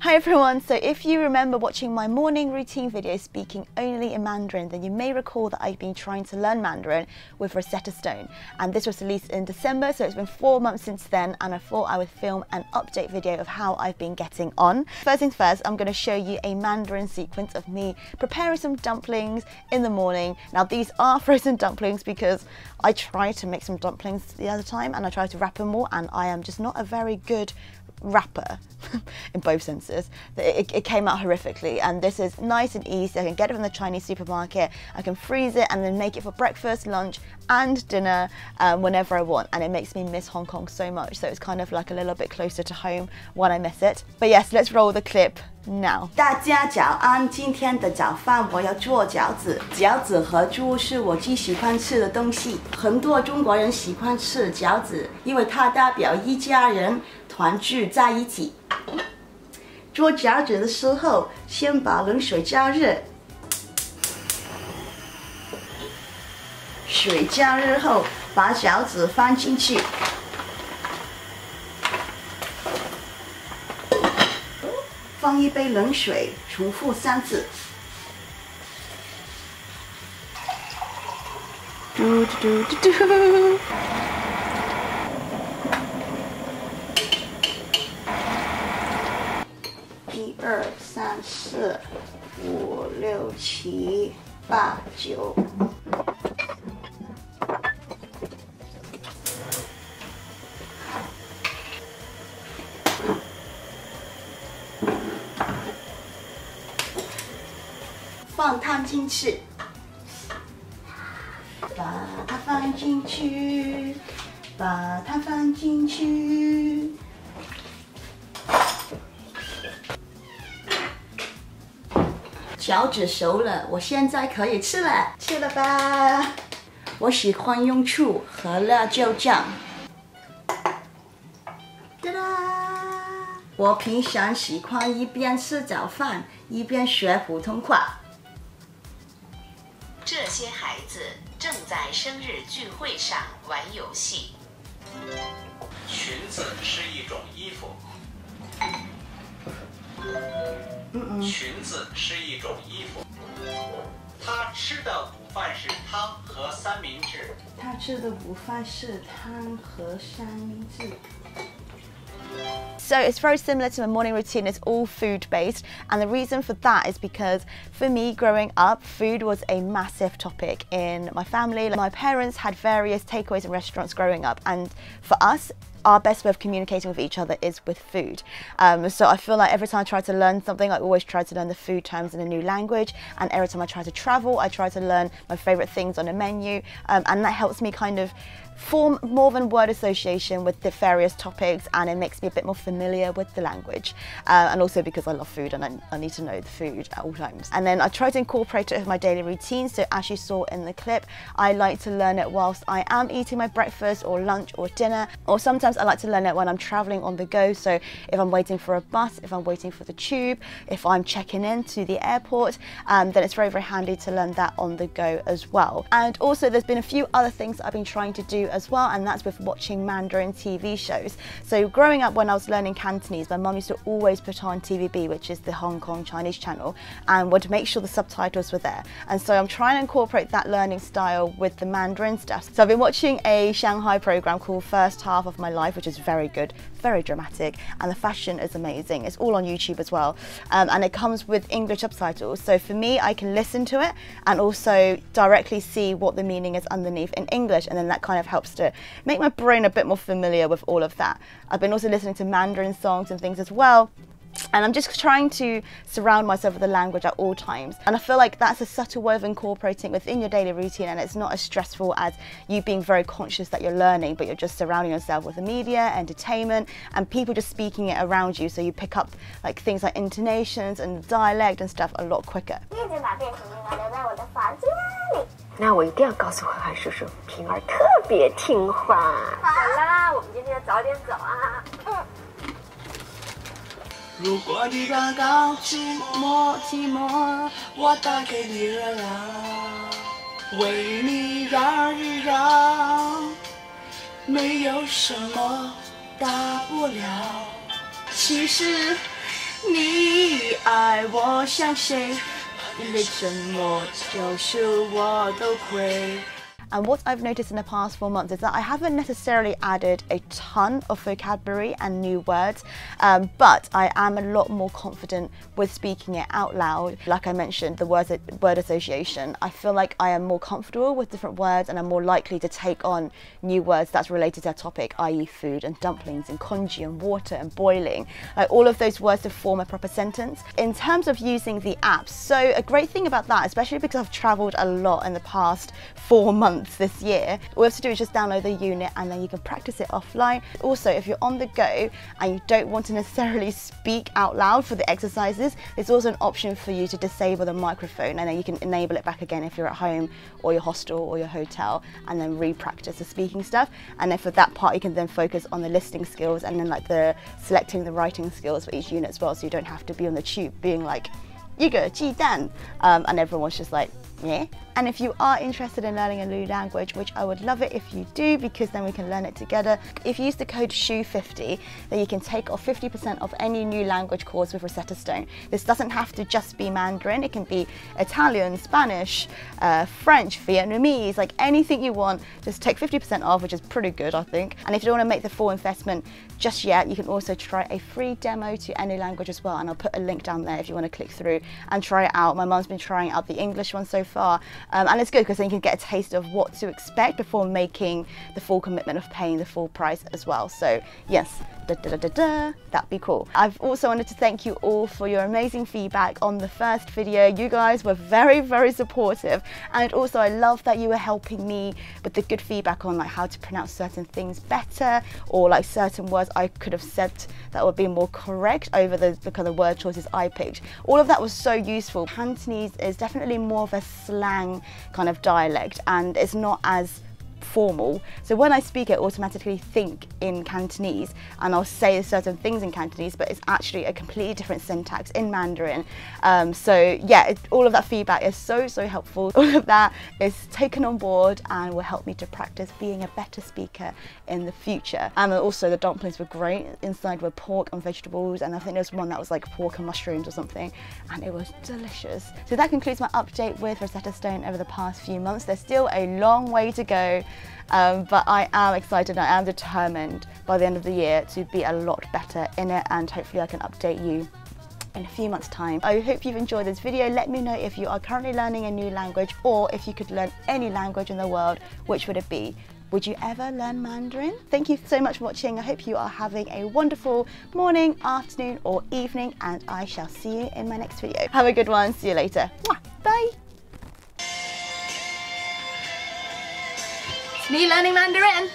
Hi everyone, so if you remember watching my morning routine video speaking only in Mandarin, then you may recall that I've been trying to learn Mandarin with Rosetta Stone, and this was released in December, so it's been 4 months since then, and I thought I would film an update video of how I've been getting on. First things first, I'm going to show you a Mandarin sequence of me preparing some dumplings in the morning. Now these are frozen dumplings because I tried to make some dumplings the other time and I tried to wrap them all, and I am just not a very good wrapper in both senses. It came out horrifically, and this is nice and easy. I can get it from the Chinese supermarket, I can freeze it and then make it for breakfast, lunch and dinner whenever I want, and it makes me miss Hong Kong so much, so it's kind of like a little bit closer to home when I miss it. But yes, let's roll the clip now. 大家早安，今天的早饭我要做饺子。饺子和猪是我最喜欢吃的东西，很多中国人喜欢吃饺子，因为它代表一家人团聚在一起。做饺子的时候，先把冷水加热，水加热后，把饺子放进去。 放一杯冷水，重复3次。嘟嘟嘟嘟嘟。1、2、3、4、5、6、7、8、9。放汤进去，把它放进去，把它放进去。饺子熟了，我现在可以吃了，吃了吧。我喜欢用醋和辣椒酱。哒啦！我平常喜欢一边吃早饭一边学普通话。 这些孩子正在生日聚会上玩游戏。裙子是一种衣服。裙子是一种衣服。他吃的午饭是汤和三明治。他吃的午饭是汤和三明治。 So it's very similar to my morning routine, it's all food based, and the reason for that is because for me growing up, food was a massive topic in my family. My parents had various takeaways and restaurants growing up, and for us, our best way of communicating with each other is with food. So I feel like every time I try to learn something, I always try to learn the food terms in a new language, and every time I try to travel, I try to learn my favourite things on a menu, and that helps me kind of form more than word association with the various topics, and it makes me a bit more familiar with the language, and also because I love food and I need to know the food at all times. And then I try to incorporate it with my daily routine, so as you saw in the clip, I like to learn it whilst I am eating my breakfast or lunch or dinner, or sometimes I like to learn it when I'm travelling on the go, so if I'm waiting for a bus, if I'm waiting for the tube, if I'm checking in to the airport, then it's very, very handy to learn that on the go as well. And also there's been a few other things that I've been trying to do as well, and that's with watching Mandarin TV shows. So growing up when I was learning Cantonese, my mum used to always put on TVB, which is the Hong Kong Chinese channel, and would make sure the subtitles were there. And so I'm trying to incorporate that learning style with the Mandarin stuff. So I've been watching a Shanghai program called First Half of My Life, which is very good, very dramatic, and the fashion is amazing. It's all on YouTube as well, and it comes with English subtitles. So for me, I can listen to it and also directly see what the meaning is underneath in English, and then that kind of helps to make my brain a bit more familiar with all of that. I've been also listening to Mandarin songs and things as well. And I'm just trying to surround myself with the language at all times. And I feel like that's a subtle way of incorporating within your daily routine, and it's not as stressful as you being very conscious that you're learning, but you're just surrounding yourself with the media, entertainment, and people just speaking it around you, so you pick up like things like intonations and dialect and stuff a lot quicker. 那我一定要告诉涵涵叔叔，平儿特别听话。好啦，我们今天早点走啊。如果你感到寂寞，我带给你热量，为你绕一绕，没有什么大不了。其实你爱我像谁，你的沉默就是我都会。 And what I've noticed in the past 4 months is that I haven't necessarily added a ton of vocabulary and new words, but I am a lot more confident with speaking it out loud. Like I mentioned, the word association, I feel like I am more comfortable with different words and I'm more likely to take on new words that's related to a topic, i.e. food and dumplings and congee and water and boiling, like all of those words to form a proper sentence. In terms of using the apps, so a great thing about that, especially because I've travelled a lot in the past 4 months this year, all you have to do is just download the unit and then you can practice it offline. Also, if you're on the go and you don't want to necessarily speak out loud for the exercises, there's also an option for you to disable the microphone and then you can enable it back again if you're at home or your hostel or your hotel, and then re-practice the speaking stuff. And then for that part you can then focus on the listening skills and then like the selecting the writing skills for each unit as well, so you don't have to be on the tube being like 一个鸡蛋, and everyone's just like, yeah. And if you are interested in learning a new language, which I would love it if you do, because then we can learn it together. If you use the code SHOE50, then you can take off 50% off any new language course with Rosetta Stone. This doesn't have to just be Mandarin, it can be Italian, Spanish, French, Vietnamese, like anything you want. Just take 50% off, which is pretty good, I think. And if you don't want to make the full investment just yet, you can also try a free demo to any language as well, and I'll put a link down there if you want to click through and try it out. My mum's been trying out the English one so far, and it's good because then you can get a taste of what to expect before making the full commitment of paying the full price as well. So yes, that'd be cool. I've also wanted to thank you all for your amazing feedback on the first video. You guys were very, very supportive, and also I love that you were helping me with the good feedback on like how to pronounce certain things better, or like certain words I could have said that would be more correct over the kind of word choices I picked. All of that was so useful. Cantonese is definitely more of a slang kind of dialect and it's not as formal, so when I speak I automatically think in Cantonese and I'll say certain things in Cantonese, but it's actually a completely different syntax in Mandarin. So yeah, all of that feedback is so helpful. All of that is taken on board and will help me to practice being a better speaker in the future. And also the dumplings were great. Inside were pork and vegetables, and I think there's one that was like pork and mushrooms or something, and it was delicious. So that concludes my update with Rosetta Stone over the past few months. There's still a long way to go, but I am excited, I am determined by the end of the year to be a lot better in it, and hopefully I can update you in a few months' time. I hope you've enjoyed this video. Let me know if you are currently learning a new language, or if you could learn any language in the world, which would it be? Would you ever learn Mandarin? Thank you so much for watching. I hope you are having a wonderful morning, afternoon or evening, and I shall see you in my next video. Have a good one. See you later. Bye. It's me learning Mandarin.